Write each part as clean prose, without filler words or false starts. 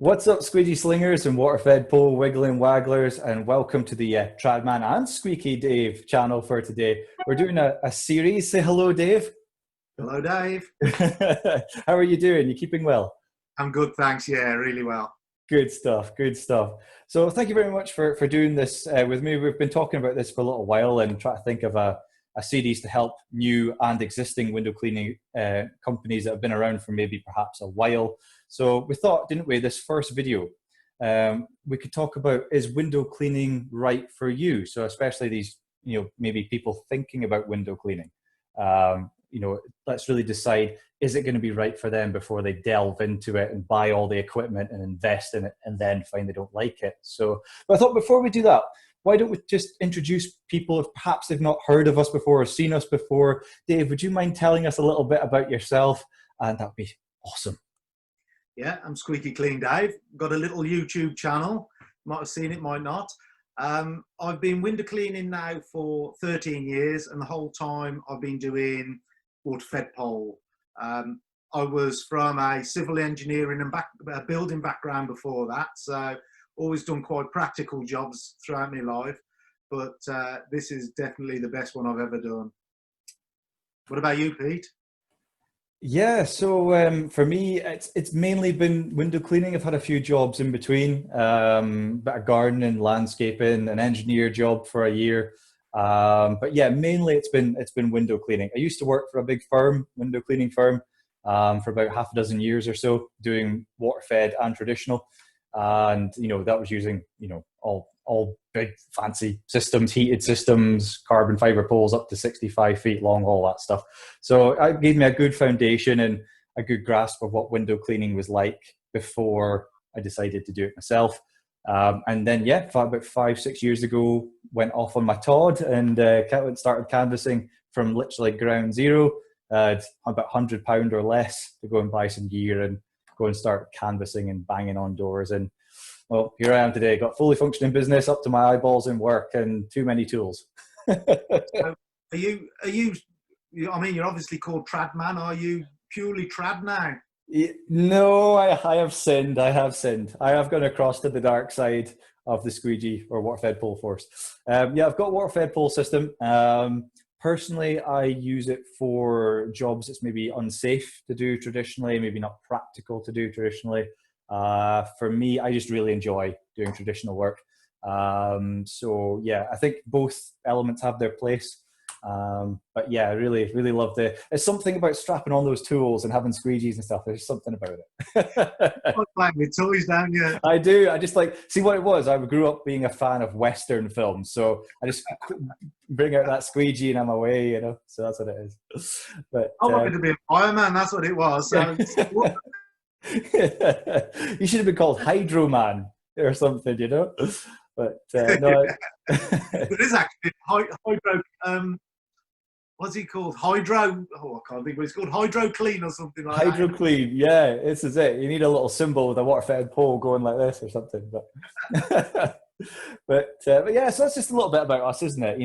What's up, squeegee slingers and water-fed pole wiggling wagglers, and welcome to the Tradman and Squeaky Dave channel for today. We're doing a series. Say hello, Dave. Hello, Dave. How are you doing? You keeping well? I'm good, thanks. Yeah, really well. Good stuff, good stuff. So thank you very much for doing this with me. We've been talking about this for a little while and trying to think of a series to help new and existing window cleaning companies that have been around for maybe perhaps a while. So we thought, didn't we, this first video, we could talk about, is window cleaning right for you? So especially these, maybe people thinking about window cleaning. Let's really decide, is it going to be right for them before they delve into it and buy all the equipment and invest in it and then find they don't like it. So but I thought before we do that, why don't we just introduce people if perhaps they've not heard of us before or seen us before. Dave, would you mind telling us a little bit about yourself? And that would be awesome. Yeah, I'm Squeaky Clean Dave. Got a little YouTube channel. Might have seen it, might not. I've been window cleaning now for 13 years, and the whole time I've been doing water-fed pole. I was from a civil engineering and building background before that, so always done quite practical jobs throughout my life. But this is definitely the best one I've ever done. What about you, Pete? Yeah, so for me, it's mainly been window cleaning. I've had a few jobs in between, bit of gardening, landscaping, an engineer job for a year. But yeah, mainly it's been window cleaning. I used to work for a big firm, window cleaning firm, for about half a dozen years or so, doing water fed and traditional. And that was using all big fancy systems, heated systems, carbon fiber poles up to 65 feet long, all that stuff. So it gave me a good foundation and a good grasp of what window cleaning was like before I decided to do it myself. And then, yeah, about 5-6 years ago, went off on my Todd and started canvassing from literally ground zero, about £100 or less to go and buy some gear and go and start canvassing and banging on doors. And well, here I am today, got fully functioning business up to my eyeballs in work and too many tools. Are you, I mean, you're obviously called Tradman. Are you purely trad now? No, I have sinned. I have sinned. I have gone across to the dark side of the squeegee or water-fed pole force. Yeah, I've got a water-fed pole system. Personally, I use it for jobs that's maybe unsafe to do traditionally, maybe not practical to do traditionally. For me, I just really enjoy doing traditional work. So yeah, I think both elements have their place. But yeah, I really, really love there's something about strapping on those tools and having squeegees and stuff. There's something about it. You like with toys, don't you? I do. I just see what it was. I grew up being a fan of Western films. So I just bring out that squeegee and I'm away, so that's what it is. But I wanted to be a fireman. That's what it was. So you should have been called Hydro Man or something, But no. It is actually hydro. What's he called? Hydro. Oh, I can't think. But it's called Hydroclean or something like that. Hydroclean. Yeah, this is it. You need a little symbol with a water-fed pole going like this or something. But but yeah, so that's just a little bit about us, isn't it?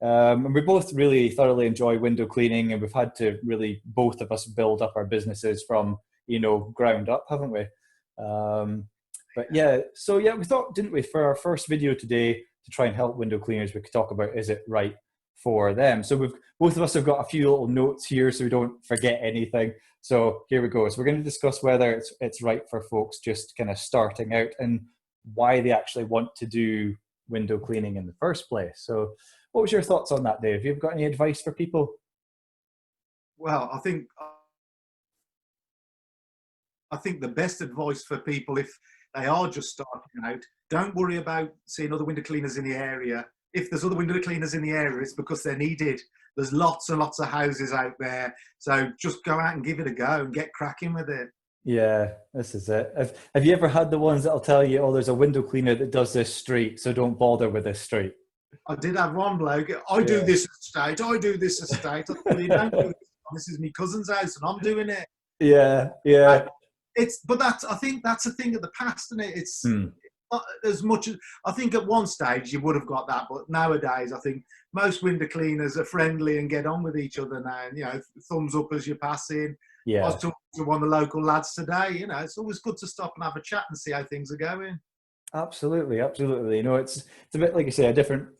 And we both really thoroughly enjoy window cleaning, and we've had to really both of us build up our businesses from ground up, haven't we? But yeah, so yeah, we thought, didn't we, for our first video today to try and help window cleaners, we could talk about, is it right for them? So both of us have got a few little notes here so we don't forget anything. So here we go. So we're going to discuss whether it's right for folks just kind of starting out and why they actually want to do window cleaning in the first place. So what was your thoughts on that, Dave? You've got any advice for people? Well, I think the best advice for people, if they are just starting out, don't worry about seeing other window cleaners in the area. If there's other window cleaners in the area, it's because they're needed. There's lots and lots of houses out there. So just go out and give it a go and get cracking with it. Yeah, this is it. Have you ever had the ones that'll tell you, oh, there's a window cleaner that does this street, so don't bother with this street? I did have one bloke. I do this estate. I do this estate. I thought, well, you don't do this. This is my cousin's house and I'm doing it. Yeah, yeah. But I think that's a thing of the past, isn't it? It's not as much as, I think at one stage you would have got that, but nowadays I think most window cleaners are friendly and get on with each other now. And, thumbs up as you're passing. I was Yeah. talking to one of the local lads today. You know, it's always good to stop and have a chat and see how things are going. Absolutely, absolutely. You know, it's a bit like you say, a different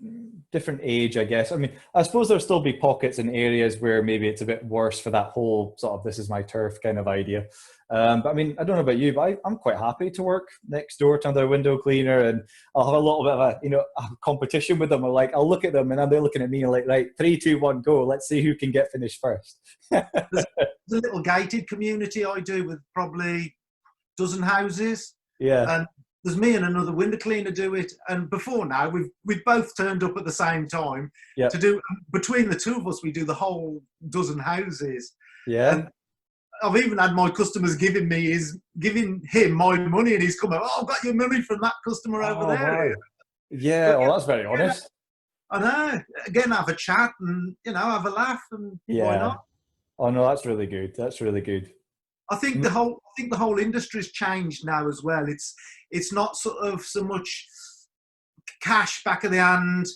age, I guess. I mean, I suppose there'll still be pockets and areas where maybe it's a bit worse for that whole sort of this is my turf kind of idea. But I mean, I don't know about you, but I'm quite happy to work next door to another window cleaner, and I'll have a little bit of a competition with them. I'll look at them and they're looking at me and like, right, 3, 2, 1, go. Let's see who can get finished first. There's a little gated community I do with probably dozen houses, Yeah, and there's me and another window cleaner do it. And before now, we've both turned up at the same time yeah, to do. Between the two of us, we do the whole dozen houses. yeah. And I've even had my customers giving him my money, and he's come out, oh, I've got your money from that customer over Oh there. wow. Yeah, But well, that's very yeah, honest. I know. Again, have a chat and have a laugh, and why Yeah. not? Oh no, that's really good. That's really good. I think the whole industry's changed now as well. It's not sort of so much cash back of the hand,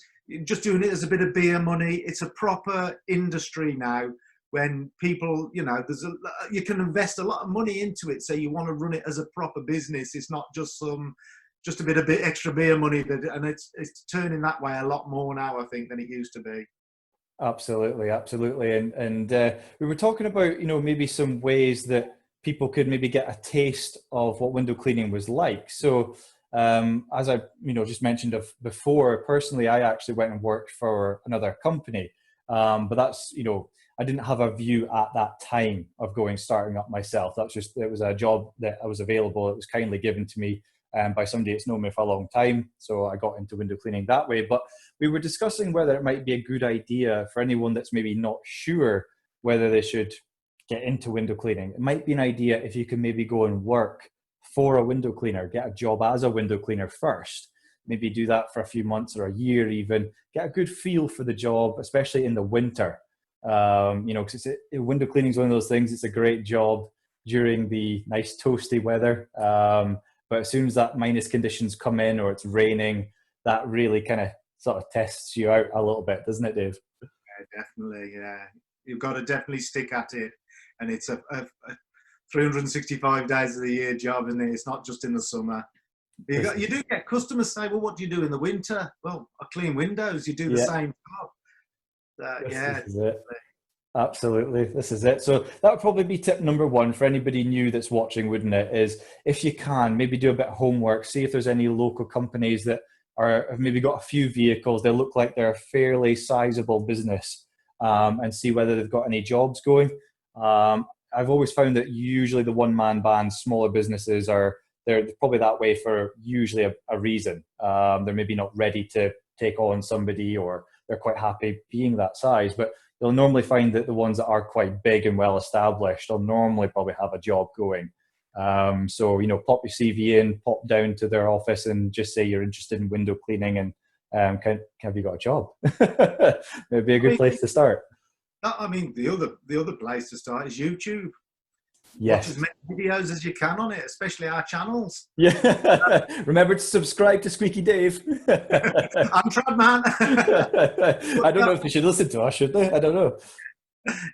just doing it as a bit of beer money. It's a proper industry now. When people, you can invest a lot of money into it. So you want to run it as a proper business. It's not just just a bit of extra beer money. And it's turning that way a lot more now, I think, than it used to be. Absolutely, absolutely. And we were talking about, maybe some ways that people could maybe get a taste of what window cleaning was like. So as I, just mentioned before, personally, I actually went and worked for another company. But that's, I didn't have a view at that time of starting up myself. It was a job that I was available. It was kindly given to me by somebody that's known me for a long time. So I got into window cleaning that way. But we were discussing whether it might be a good idea for anyone that's maybe not sure whether they should get into window cleaning. It might be an idea if you can maybe go and work for a window cleaner, get a job as a window cleaner first, maybe do that for a few months or a year even, get a good feel for the job, especially in the winter. Because window cleaning is one of those things, it's a great job during the nice toasty weather. But as soon as that minus conditions come in or it's raining, that really kind of sort of tests you out a little bit, doesn't it, Dave? Yeah, definitely. Yeah, you've got to definitely stick at it, and it's a 365 days of the year job, isn't it? It's not just in the summer. You do get customers say, "Well, what do you do in the winter?" Well, I clean windows. You do the Yeah, same job. Yeah, this is it. Absolutely, this is it. So that would probably be tip number one for anybody new that's watching, wouldn't it? Is if you can, maybe do a bit of homework, see if there's any local companies that have maybe got a few vehicles, they look like they're a fairly sizable business, and see whether they've got any jobs going. I've always found that usually the one-man bands, smaller businesses they're probably that way for usually a reason. They're maybe not ready to take on somebody, or they're quite happy being that size, but you'll normally find that the ones that are quite big and well established, they'll normally probably have a job going. So, pop your CV in, pop down to their office and just say you're interested in window cleaning, and have you got a job? It'd be a good place to start. I mean, the other place to start is YouTube. Watch as Yes. many videos as you can on it, especially our channels. Yeah. Remember to subscribe to Squeaky Dave. I'm trying, man. I don't know if they should listen to us, should they? I don't know.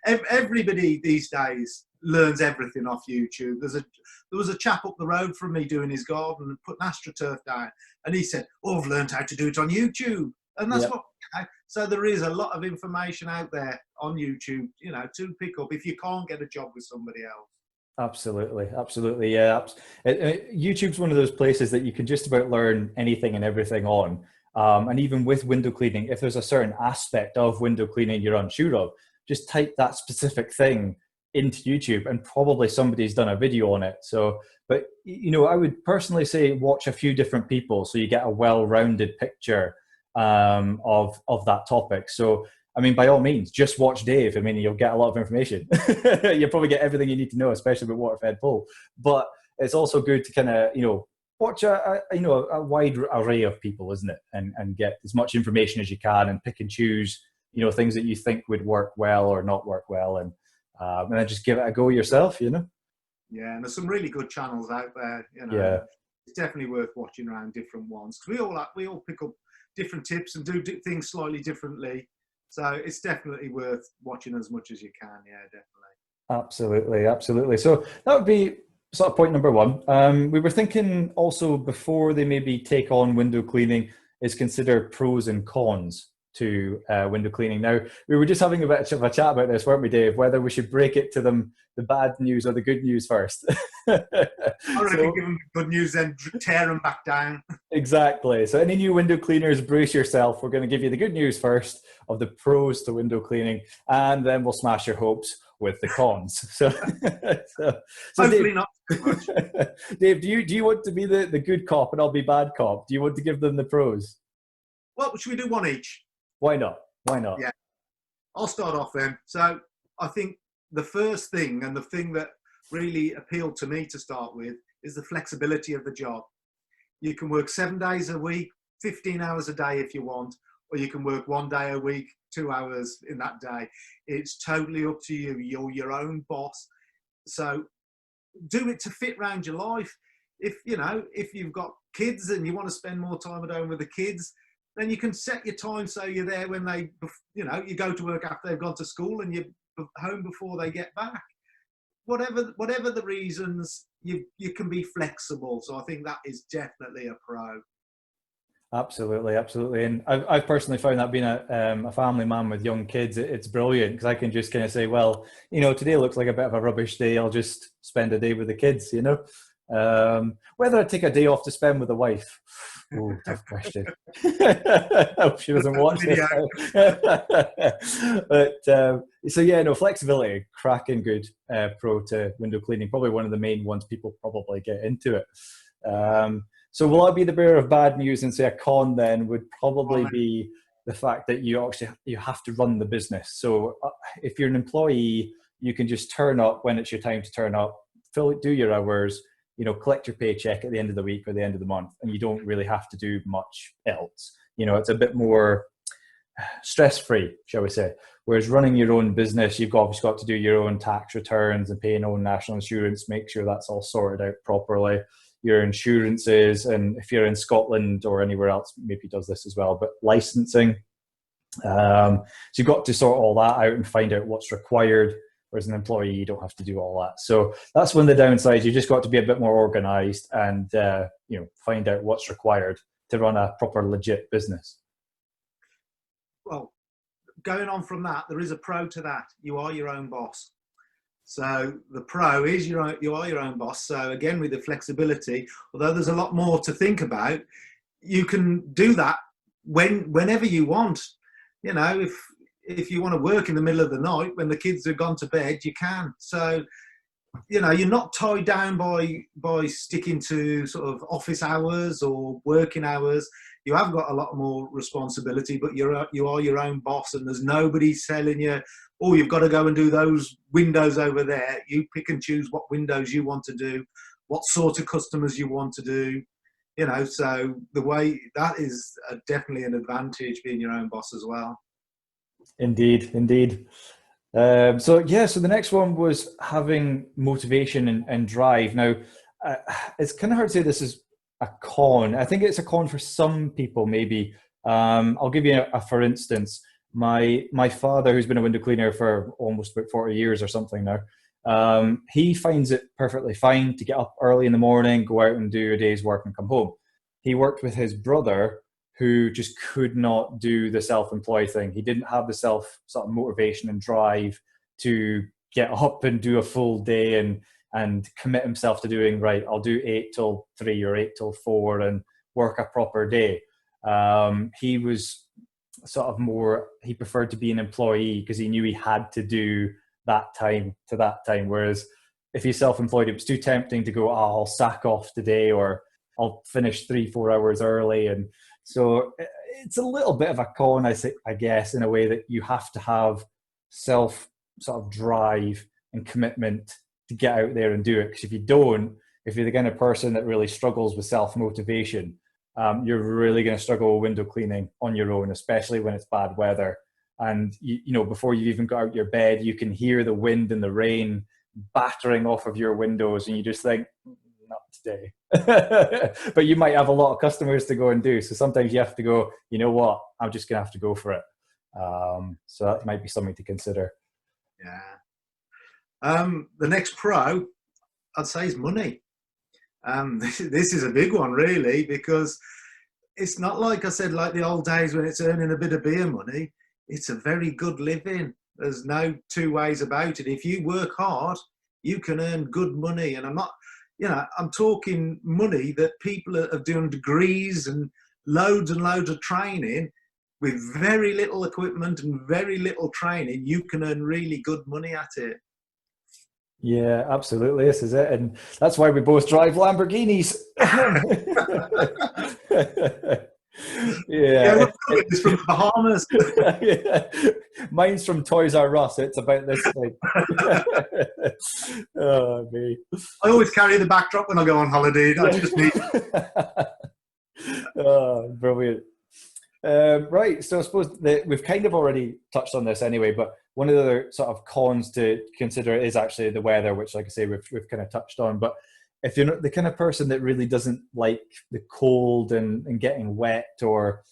Everybody these days learns everything off YouTube. There was a chap up the road from me doing his garden and putting AstroTurf down, and he said, "Oh, I've learned how to do it on YouTube." And that's what. So there is a lot of information out there on YouTube, to pick up if you can't get a job with somebody else. Absolutely, absolutely, yeah. YouTube's one of those places that you can just about learn anything and everything on. And even with window cleaning, if there's a certain aspect of window cleaning you're unsure of, just type that specific thing into YouTube and probably somebody's done a video on it. So, but I would personally say watch a few different people so you get a well-rounded picture of that topic. So, I mean, by all means, just watch Dave. I mean, you'll get a lot of information. You'll probably get everything you need to know, especially with water-fed pool. But it's also good to kind of, watch a wide array of people, isn't it? And get as much information as you can and pick and choose, things that you think would work well or not work well, and then just give it a go yourself, Yeah, and there's some really good channels out there. Yeah. It's definitely worth watching around different ones, because we all pick up different tips and do things slightly differently. So it's definitely worth watching as much as you can. Yeah, definitely. Absolutely, absolutely. So that would be sort of point number one. We were thinking also before they maybe take on window cleaning is consider pros and cons to window cleaning. Now, we were just having a bit of a chat about this, weren't we, Dave? Whether we should break it to them the bad news or the good news first. I reckon So give them the good news, then tear them back down. exactly. So any new window cleaners, brace yourself. We're going to give you the good news first of the pros to window cleaning, and then we'll smash your hopes with the cons. So, so Hopefully Dave, not too much. Dave, do you want to be the good cop and I'll be bad cop? Do you want to give them the pros? Well, should we do one each? Why not? Why not? Yeah. I'll start off then. So I think the first thing, and the thing that really appealed to me to start with, is the flexibility of the job. You can work 7 days a week, 15 hours a day if you want, or you can work 1 day a week, 2 hours in that day. It's totally up to you. You're your own boss. So do it to fit around your life. If you've got kids and you want to spend more time at home with the kids, then you can set your time so you're there when you go to work after they've gone to school and you're home before they get back. Whatever the reasons, you can be flexible. So I think that is definitely a pro. Absolutely, absolutely. And I've personally found that being a family man with young kids, it's brilliant because I can just kind of say, well, today looks like a bit of a rubbish day. I'll just spend a day with the kids, Whether I take a day off to spend with the wife. Oh, tough question. I hope she doesn't watch this. But so yeah, no, flexibility, cracking good pro to window cleaning. Probably one of the main ones people probably get into it. So will I be the bearer of bad news and say a con then would probably be the fact that you have to run the business. So if you're an employee, you can just turn up when it's your time to turn up, do your hours, collect your paycheck at the end of the week or the end of the month, and you don't really have to do much else. It's a bit more stress-free, shall we say. Whereas running your own business, you've obviously got to do your own tax returns and pay your own national insurance, make sure that's all sorted out properly. Your insurances, and if you're in Scotland or anywhere else, maybe does this as well, but licensing. So you've got to sort all that out and find out what's required. Whereas an employee, you don't have to do all that. So that's one of the downsides. You just got to be a bit more organized and find out what's required to run a proper legit business. Well, going on from that, there is a pro to that. You are your own boss. So the pro is you are your own boss. So again, with the flexibility, although there's a lot more to think about, you can do that whenever you want. If you want to work in the middle of the night when the kids have gone to bed, you can. So you're not tied down by sticking to sort of office hours or working hours. You have got a lot more responsibility, but you are your own boss, and there's nobody telling you, oh, you've got to go and do those windows over there. You pick and choose what windows you want to do, what sort of customers you want to do. So the way that is definitely an advantage, being your own boss as well. Indeed. So the next one was having motivation and drive. Now, it's kind of hard to say this is a con. I think it's a con for some people, maybe. I'll give you for instance, my father, who's been a window cleaner for almost about 40 years or something now, he finds it perfectly fine to get up early in the morning, go out and do a day's work and come home. He worked with his brother, who just could not do the self-employed thing. He didn't have the sort of motivation and drive to get up and do a full day and commit himself to doing, right, I'll do 8 till 3 or 8 till 4 and work a proper day. He was sort of he preferred to be an employee because he knew he had to do that time to that time. Whereas if he's self-employed, it was too tempting to go, I'll sack off today, or I'll finish 3-4 hours early. And so it's a little bit of a con, I guess, in a way that you have to have self sort of drive and commitment to get out there and do it. Because if you don't, if you're the kind of person that really struggles with self-motivation, you're really going to struggle with window cleaning on your own, especially when it's bad weather. And before you've even got out your bed, you can hear the wind and the rain battering off of your windows, and you just think, not today. But you might have a lot of customers to go and do. So sometimes you have to go, you know what, I'm just going to have to go for it. So that might be something to consider. Yeah. The next pro, I'd say, is money. This is a big one, really, because it's not like I said, like the old days when it's earning a bit of beer money. It's a very good living. There's no two ways about it. If you work hard, you can earn good money. And I'm not, I'm talking money that people are doing degrees and loads of training with very little equipment and very little training. You can earn really good money at it. Yeah, absolutely. This is it. And that's why we both drive Lamborghinis. Yeah, Yeah. it's from the Bahamas. Yeah. Mine's from Toys R Us. It's about this thing. Oh, me. I always carry the backdrop when I go on holiday. I just need. Oh, brilliant. Right, so I suppose that we've kind of already touched on this anyway, but one of the other sort of cons to consider is actually the weather, which, like I say, we've kind of touched on. But if you're not the kind of person that really doesn't like the cold and getting wet, or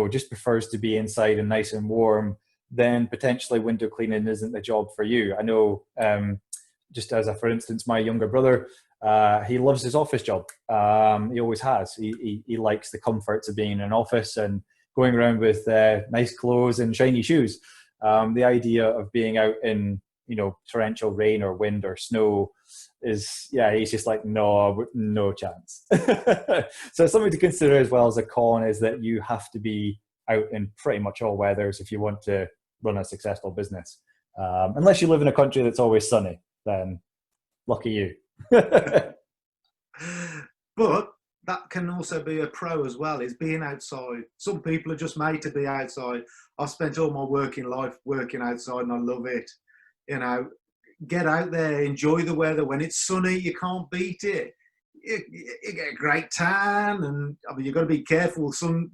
just prefers to be inside and nice and warm, then potentially window cleaning isn't the job for you. I know, just as a for instance, my younger brother, he loves his office job. He always has. He likes the comforts of being in an office and going around with nice clothes and shiny shoes. The idea of being out in, torrential rain or wind or snow is, he's just like, no chance. So something to consider as well as a con is that you have to be out in pretty much all weathers if you want to run a successful business. Unless you live in a country that's always sunny, then lucky you. But that can also be a pro as well, is being outside. Some people are just made to be outside. I've spent all my working life working outside and I love it. Get out there, enjoy the weather. When it's sunny, you can't beat it. You get a great tan, and I mean, you've got to be careful with some,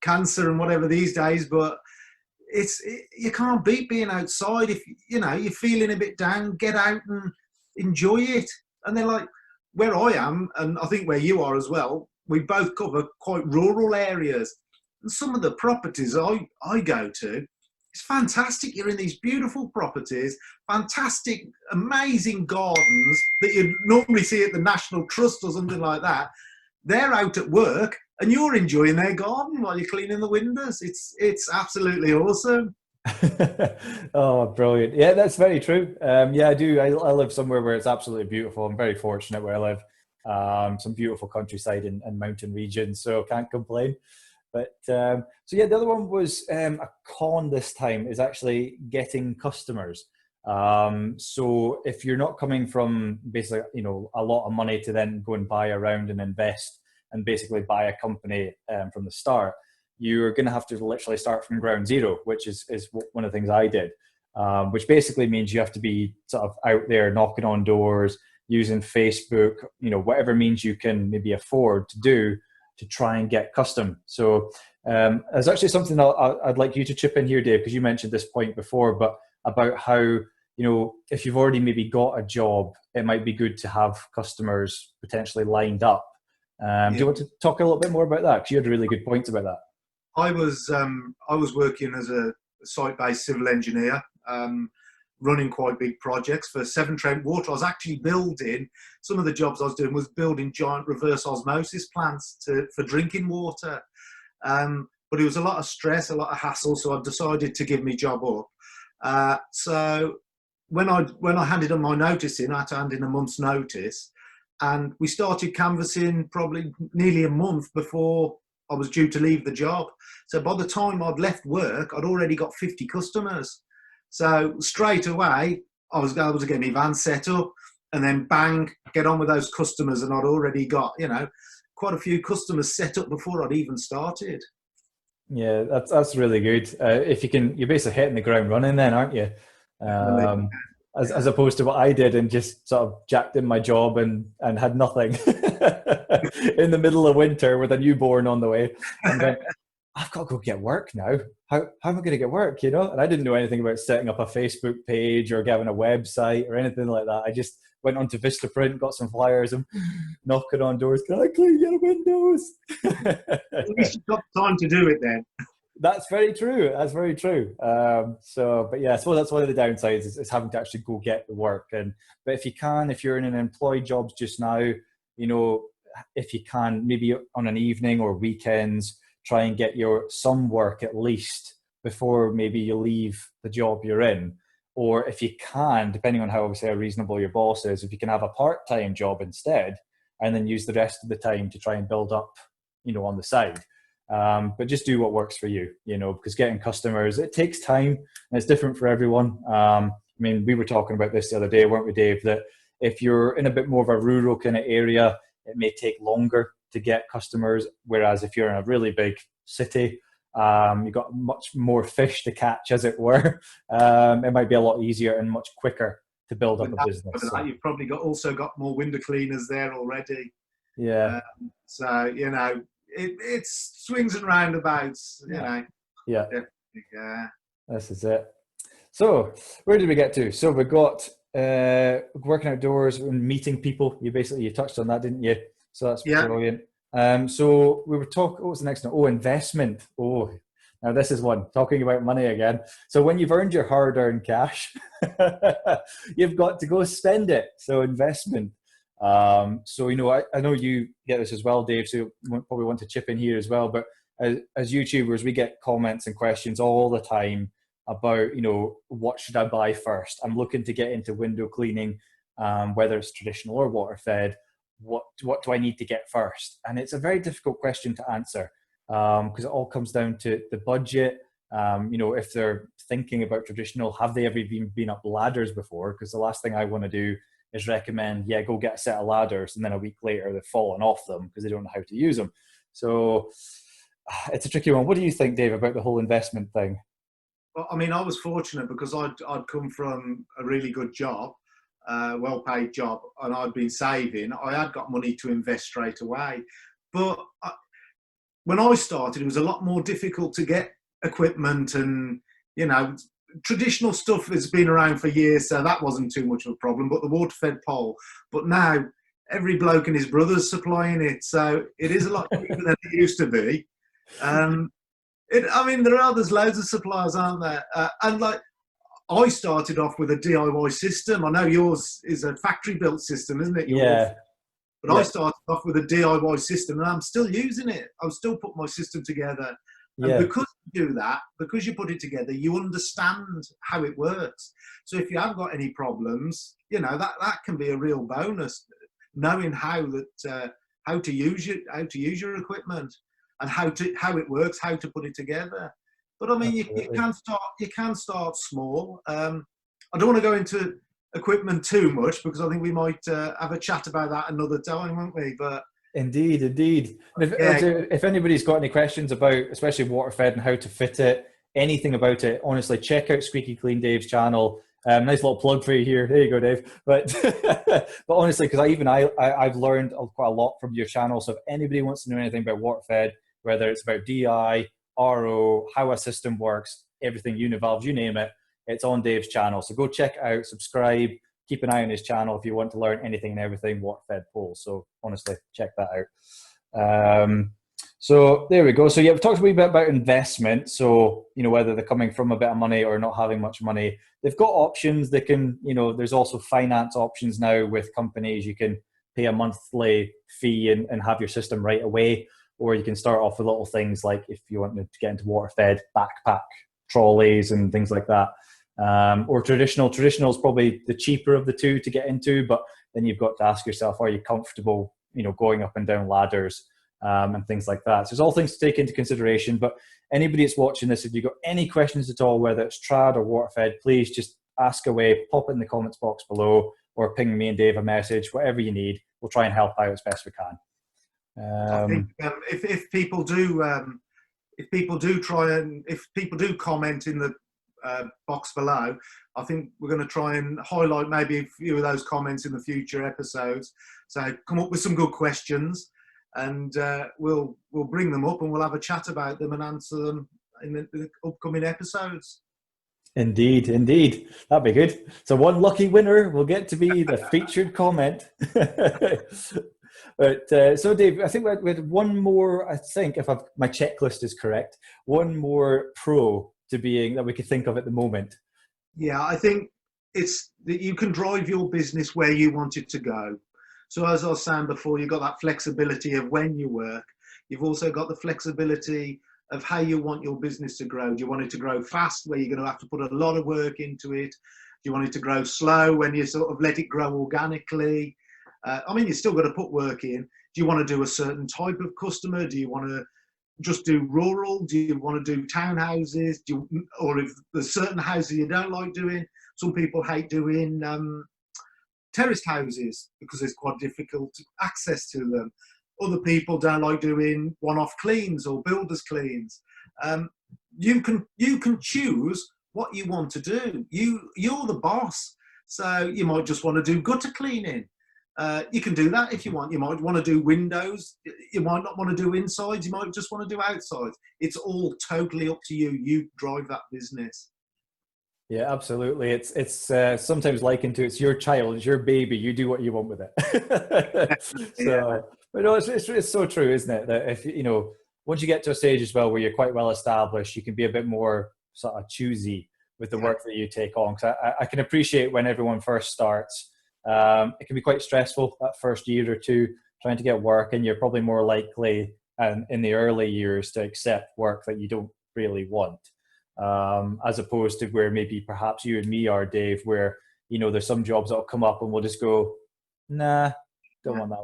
cancer and whatever these days, but you can't beat being outside. If you're feeling a bit down, get out and enjoy it. And then, like where I am, and I think where you are as well, we both cover quite rural areas. And some of the properties I go to, it's fantastic. You're in these beautiful properties, fantastic, amazing gardens that you'd normally see at the National Trust or something like that. They're out at work and you're enjoying their garden while you're cleaning the windows. It's absolutely awesome. Oh, brilliant. Yeah, that's very true. I do. I live somewhere where it's absolutely beautiful. I'm very fortunate where I live. Some beautiful countryside and mountain regions, so can't complain. But the other one was a con this time is actually getting customers. So if you're not coming from basically, a lot of money to then go and buy around and invest and basically buy a company from the start, you're going to have to literally start from ground zero, which is one of the things I did, which basically means you have to be sort of out there knocking on doors, using Facebook, whatever means you can maybe afford to do to try and get custom. So there's actually something I'd like you to chip in here, Dave, because you mentioned this point before, but about how, if you've already maybe got a job, it might be good to have customers potentially lined up. Do you want to talk a little bit more about that? Because you had really good points about that. I was working as a site-based civil engineer, running quite big projects for Severn Trent Water. I was actually building, some of the jobs I was doing was building giant reverse osmosis plants for drinking water. But it was a lot of stress, a lot of hassle, so I decided to give my job up. So when I handed in my notice in, I had to hand in a month's notice, and we started canvassing probably nearly a month before I was due to leave the job. So by the time I'd left work, I'd already got 50 customers. So straight away, I was able to get my van set up and then bang, get on with those customers. And I'd already got, quite a few customers set up before I'd even started. Yeah, that's really good. If you can, you're basically hitting the ground running then, aren't you? As opposed to what I did and just sort of jacked in my job and had nothing in the middle of winter with a newborn on the way. And then I've got to go get work now. How am I going to get work, And I didn't know anything about setting up a Facebook page or having a website or anything like that. I just went onto Vistaprint, got some flyers and knocking on doors. Can I clean your windows? At least you've got time to do it then. That's very true. That's very true. But yeah, I suppose that's one of the downsides is having to actually go get the work. But if you can, if you're in an employed job just now, you know, if you can, maybe on an evening or weekends, try and get some work at least before maybe you leave the job you're in. Or if you can, depending on how obviously how reasonable your boss is, if you can have a part-time job instead, and then use the rest of the time to try and build up, you know, on the side. But just do what works for you, you know, because getting customers, it takes time and it's different for everyone. I mean, we were talking about this the other day, weren't we, Dave, that if you're in a bit more of a rural kind of area, it may take longer to get customers. Whereas if you're in a really big city, you've got much more fish to catch, as it were. It might be a lot easier and much quicker to build up a business. So. You've probably also got more window cleaners there already. Yeah. So, you know, it's swings and roundabouts, you know. Yeah. Yeah. This is it. So where did we get to? So we got working outdoors and meeting people. You touched on that, didn't you? So that's brilliant. So we were talking, what was the next one? Oh, investment. Oh, now this is one, talking about money again. So when you've earned your hard-earned cash, you've got to go spend it. So investment. So, you know, I know you get this as well, Dave, so you probably want to chip in here as well. But as YouTubers, we get comments and questions all the time about, you know, what should I buy first? I'm looking to get into window cleaning, whether it's traditional or water fed. What do I need to get first? And it's a very difficult question to answer because it all comes down to the budget. You know, if they're thinking about traditional, have they ever been up ladders before? Because the last thing I want to do is recommend, go get a set of ladders, and then a week later they've fallen off them because they don't know how to use them. So it's a tricky one. What do you think, Dave, about the whole investment thing? Well, I mean, I was fortunate because I'd come from a really good job, well-paid job, and I'd been saving. I had got money to invest straight away. But when I started, it was a lot more difficult to get equipment, and, you know, traditional stuff has been around for years, so that wasn't too much of a problem, but the water-fed pole. But now, every bloke and his brother's supplying it, so it is a lot cheaper than it used to be. I mean, there's loads of suppliers, aren't there? And, like, I started off with a DIY system. I know yours is a factory-built system, isn't it? Yeah. But I started off with a DIY system, and I'm still using it. I'm still putting my system together. And because you do that, because you put it together, you understand how it works. So if you have got any problems, you know, that can be a real bonus, knowing how to use your equipment and how it works, how to put it together. But I mean, you can start small. I don't want to go into equipment too much because I think we might have a chat about that another time, won't we? But Indeed. If anybody's got any questions about, especially water fed and how to fit it, anything about it, honestly, check out Squeaky Clean Dave's channel. Nice little plug for you here. There you go, Dave. But but honestly, because I've learned quite a lot from your channel. So if anybody wants to know anything about water fed, whether it's about DI, RO, how a system works, everything, univalves, you name it, it's on Dave's channel. So go check it out, subscribe. Keep an eye on his channel if you want to learn anything and everything water-fed poles. So honestly, check that out. So there we go. So we've talked a wee bit about investment. So, you know, whether they're coming from a bit of money or not having much money, they've got options. They can, you know, there's also finance options now with companies. You can pay a monthly fee and have your system right away. Or you can start off with little things like if you want to get into water-fed, backpack trolleys and things like that. Or traditional is probably the cheaper of the two to get into, but then you've got to ask yourself, are you comfortable, you know, going up and down ladders and things like that. So there's all things to take into consideration. But anybody that's watching this, if you've got any questions at all, whether it's trad or water fed, please just ask away, pop it in the comments box below, or ping me and Dave a message, whatever you need. We'll try and help out as best we can. I think if people do comment in the box below, I think we're going to try and highlight maybe a few of those comments in the future episodes. So come up with some good questions, and we'll bring them up and we'll have a chat about them and answer them in the upcoming episodes. Indeed. That'd be good. So one lucky winner will get to be the featured comment. But so, Dave, I think we had one more. I think if my checklist is correct, one more pro to being that we could think of at the moment. Yeah, I think it's that you can drive your business where you want it to go. So as I was saying before, you've got that flexibility of when you work. You've also got the flexibility of how you want your business to grow. Do you want it to grow fast, where you're going to have to put a lot of work into it? Do you want it to grow slow, when you sort of let it grow organically? I mean, you still got to put work in. Do you want to do a certain type of customer? Do you want to just do rural? Do you want to do townhouses? Or if there's certain houses you don't like doing? Some people hate doing terraced houses because it's quite difficult access to them. Other people don't like doing one-off cleans or builders cleans. You can choose what you want to do. You're the boss. So you might just want to do gutter cleaning. You can do that if you want. You might want to do windows. You might not want to do insides. You might just want to do outsides. It's all totally up to you. You drive that business. Yeah, absolutely. It's sometimes likened to it's your child, it's your baby. You do what you want with it. Yeah. But no, it's so true, isn't it? That if once you get to a stage as well where you're quite well established, you can be a bit more sort of choosy with the work that you take on. Because I can appreciate when everyone first starts, it can be quite stressful that first year or two trying to get work, and you're probably more likely in the early years to accept work that you don't really want. As opposed to where maybe perhaps you and me are, Dave, where there's some jobs that'll come up and we'll just go, nah, don't want that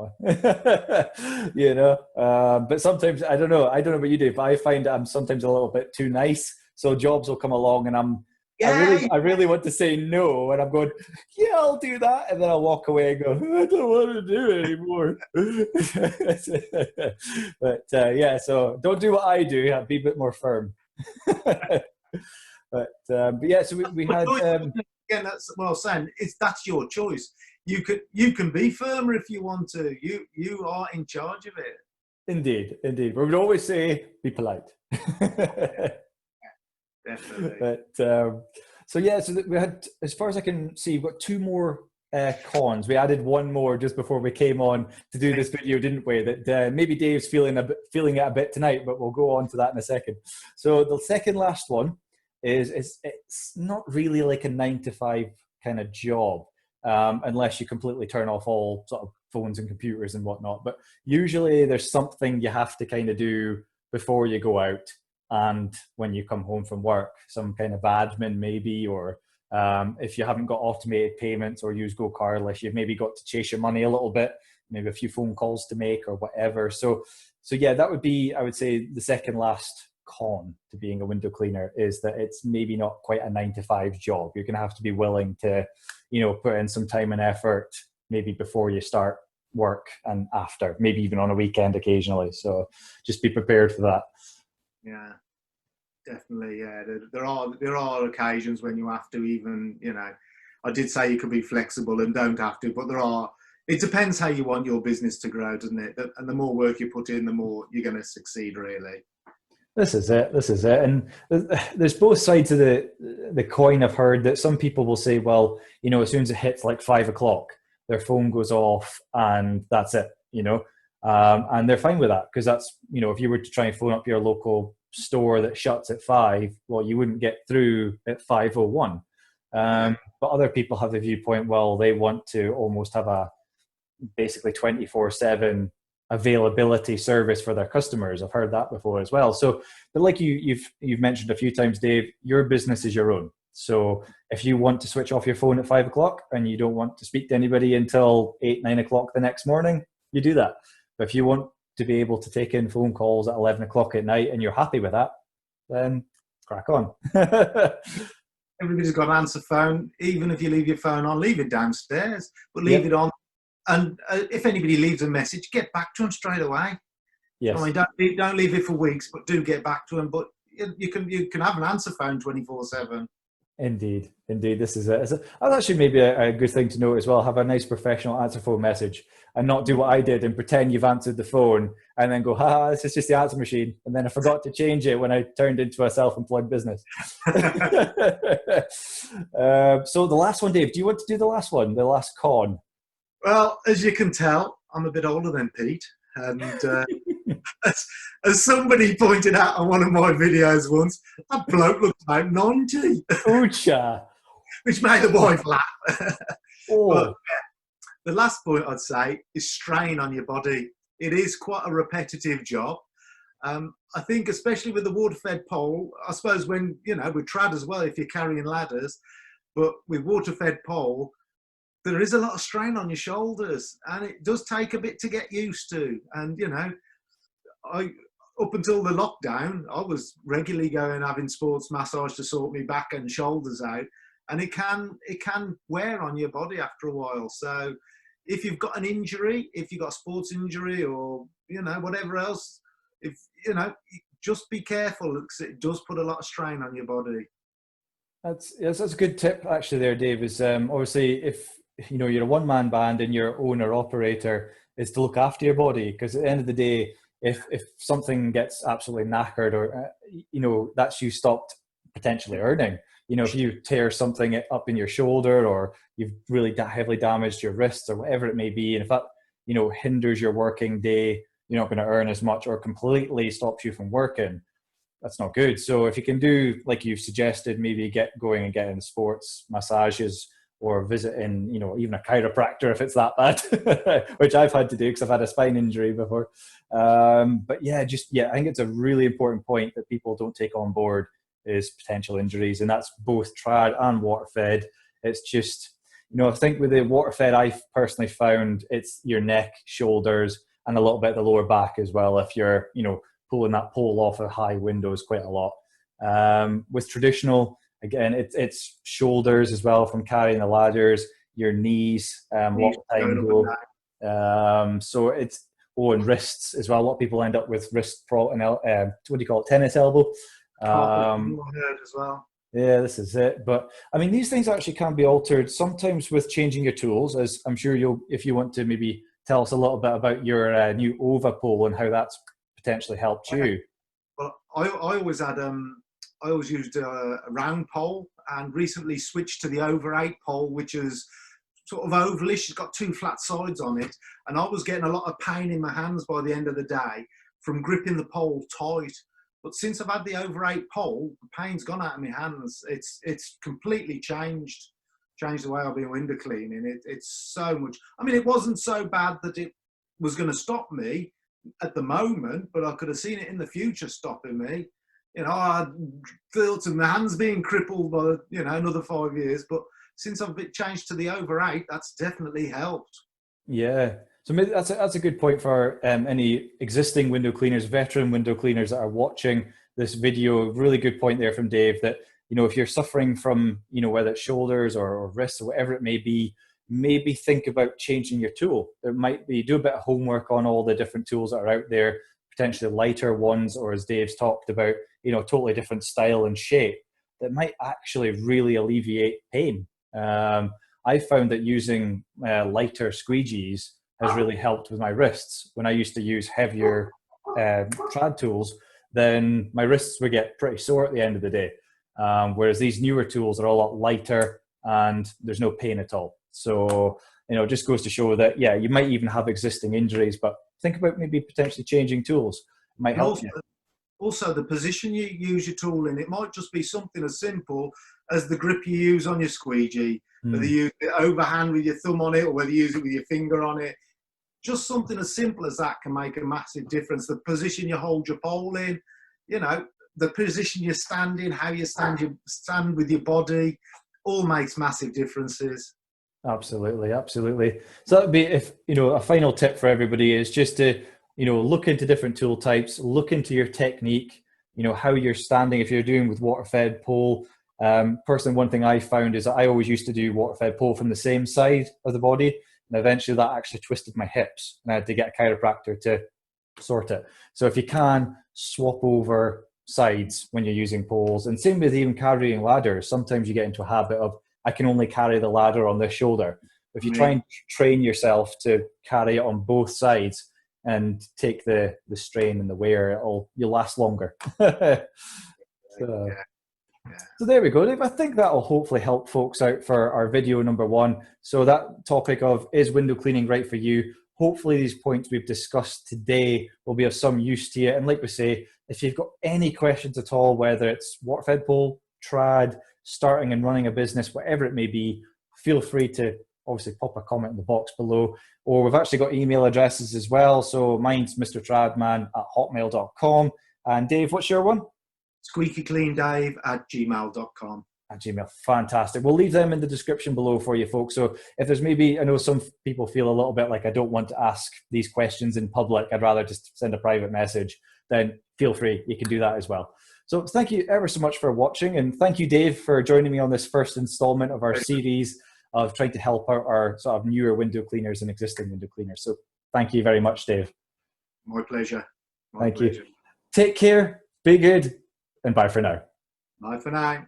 one. But sometimes I don't know about you, Dave, but I find I'm sometimes a little bit too nice, so jobs will come along and I really want to say no, and I'm going, yeah, I'll do that, and then I'll walk away and go, I don't want to do it anymore. But so don't do what I do. Be a bit more firm. But yeah, so we had again, that's what I was saying. That's your choice. You can be firmer if you want to. You are in charge of it. Indeed. We would always say be polite. Definitely. But so we had, as far as I can see, we've got two more cons. We added one more just before we came on to do this video, didn't we? That maybe Dave's feeling it a bit tonight, but we'll go on to that in a second. So the second last one is it's not really like a 9-to-5 kind of job, unless you completely turn off all sort of phones and computers and whatnot. But usually there's something you have to kind of do before you go out and when you come home from work, some kind of admin maybe, or if you haven't got automated payments or use GoCardless, you've maybe got to chase your money a little bit, maybe a few phone calls to make or whatever. So yeah, that would be, I would say, the second last con to being a window cleaner, is that it's maybe not quite a 9-to-5 job. You're going to have to be willing to, put in some time and effort, maybe before you start work and after, maybe even on a weekend occasionally. So just be prepared for that. Yeah, definitely. Yeah, there are occasions when you have to even, I did say you could be flexible and don't have to, but it depends how you want your business to grow, doesn't it? And the more work you put in, the more you're going to succeed, really. This is it. And there's both sides of the coin. I've heard that some people will say, well, as soon as it hits like 5 o'clock, their phone goes off and that's it, and they're fine with that, because that's, if you were to try and phone up your local store that shuts at 5, well, you wouldn't get through at 5:01. But other people have the viewpoint, well, they want to almost have a basically 24/7 availability service for their customers. I've heard that before as well. So, but like you've mentioned a few times, Dave, your business is your own. So if you want to switch off your phone at 5 o'clock and you don't want to speak to anybody until 8-9 o'clock the next morning, you do that. But if you want to be able to take in phone calls at 11 o'clock at night and you're happy with that, then crack on. Everybody's got an answer phone. Even if you leave your phone on, leave it downstairs, but leave it on. And if anybody leaves a message, get back to them straight away. Yes. I mean, don't leave it for weeks, but do get back to them. But you can have an answer phone 24/7. Indeed. This is that's actually maybe a good thing to know as well. Have a nice professional answer phone message, and not do what I did and pretend you've answered the phone and then go, this is just the answer machine. And then I forgot to change it when I turned into a self-employed business. So the last one, Dave, do you want to do the last one, the last con? Well, as you can tell, I'm a bit older than Pete, and as somebody pointed out on one of my videos once, that bloke looks about 90, Oocha. which made the wife laugh. But Oh, the last point I'd say is strain on your body. It is quite a repetitive job. I think especially with the water-fed pole, I suppose when, with trad as well, if you're carrying ladders, but with water-fed pole, there is a lot of strain on your shoulders, and it does take a bit to get used to. And, up until the lockdown, I was regularly going having sports massage to sort my back and shoulders out, and it can wear on your body after a while. So if you've got an injury, if you've got a sports injury or, whatever else, just be careful because it does put a lot of strain on your body. that's a good tip actually there, Dave, is obviously if, you're a one-man band and your owner operator is to look after your body, because at the end of the day, if something gets absolutely knackered or, that's you stopped potentially earning. If you tear something up in your shoulder or you've really heavily damaged your wrists or whatever it may be, and if that, hinders your working day, you're not going to earn as much or completely stops you from working. That's not good. So if you can do, like you've suggested, maybe get going and getting sports massages or visiting, even a chiropractor if it's that bad, which I've had to do because I've had a spine injury before. But I think it's a really important point that people don't take on board is potential injuries. And that's both trad and water fed. It's just, I think with the water fed, I've personally found it's your neck, shoulders, and a little bit of the lower back as well. If you're, pulling that pole off of high windows quite a lot. With traditional, again, it's shoulders as well from carrying the ladders, your knees, a lot of time go. So it's, and wrists as well. A lot of people end up with wrist problem, what do you call it, tennis elbow. I heard as well. Yeah, this is it. But I mean, these things actually can be altered sometimes with changing your tools, as I'm sure if you want to maybe tell us a little bit about your new OVA pole and how that's potentially helped you. Well, I always had I always used a round pole, and recently switched to the over 8 pole, which is sort of ovalish. It's got 2 flat sides on it, and I was getting a lot of pain in my hands by the end of the day from gripping the pole tight. But since I've had the over 8 pole, the pain's gone out of my hands. It's completely changed the way I've been window cleaning. It's so much. I mean, it wasn't so bad that it was going to stop me at the moment, but I could have seen it in the future stopping me. I felt my hands being crippled by, another 5 years. But since I've been changed to the over 8, that's definitely helped. Yeah. So maybe that's a good point for any existing window cleaners, veteran window cleaners that are watching this video. Really good point there from Dave that, if you're suffering from, whether it's shoulders or wrists or whatever it may be, maybe think about changing your tool. There might be, do a bit of homework on all the different tools that are out there, potentially lighter ones, or as Dave's talked about, totally different style and shape that might actually really alleviate pain. I found that using lighter squeegees has really helped with my wrists. When I used to use heavier trad tools, then my wrists would get pretty sore at the end of the day. Whereas these newer tools are a lot lighter and there's no pain at all. So, it just goes to show that, you might even have existing injuries, but think about maybe potentially changing tools. It might help you. Also, the position you use your tool in, it might just be something as simple as the grip you use on your squeegee, whether you use it overhand with your thumb on it or whether you use it with your finger on it. Just something as simple as that can make a massive difference. The position you hold your pole in, the position you stand in, how you stand with your body, all makes massive differences. Absolutely, absolutely. So that would be, if a final tip for everybody is just to look into different tool types, look into your technique, how you're standing. If you're doing with water fed pole, personally, one thing I found is that I always used to do water fed pole from the same side of the body, and eventually that actually twisted my hips, and I had to get a chiropractor to sort it. So if you can, swap over sides when you're using poles, and same with even carrying ladders. Sometimes you get into a habit of, I can only carry the ladder on this shoulder. If you try and train yourself to carry it on both sides and take the strain and the wear, you'll last longer. So there we go, Dave. I think that will hopefully help folks out for our video number 1. So that topic of, is window cleaning right for you? hopefully these points we've discussed today will be of some use to you. And like we say, if you've got any questions at all, whether it's waterfed pole, trad, starting and running a business, whatever it may be, feel free to obviously pop a comment in the box below. Or we've actually got email addresses as well. So mine's mrtradman@hotmail.com. And Dave, what's your one? squeakycleandave@gmail.com. At Gmail. Fantastic. We'll leave them in the description below for you folks. So if there's maybe, I know some people feel a little bit like I don't want to ask these questions in public, I'd rather just send a private message, then feel free, you can do that as well. So thank you ever so much for watching, and thank you, Dave, for joining me on this first installment of our series of trying to help out our sort of newer window cleaners and existing window cleaners. So thank you very much, Dave. My pleasure. Thank you. Take care, be good, and bye for now. Bye for now.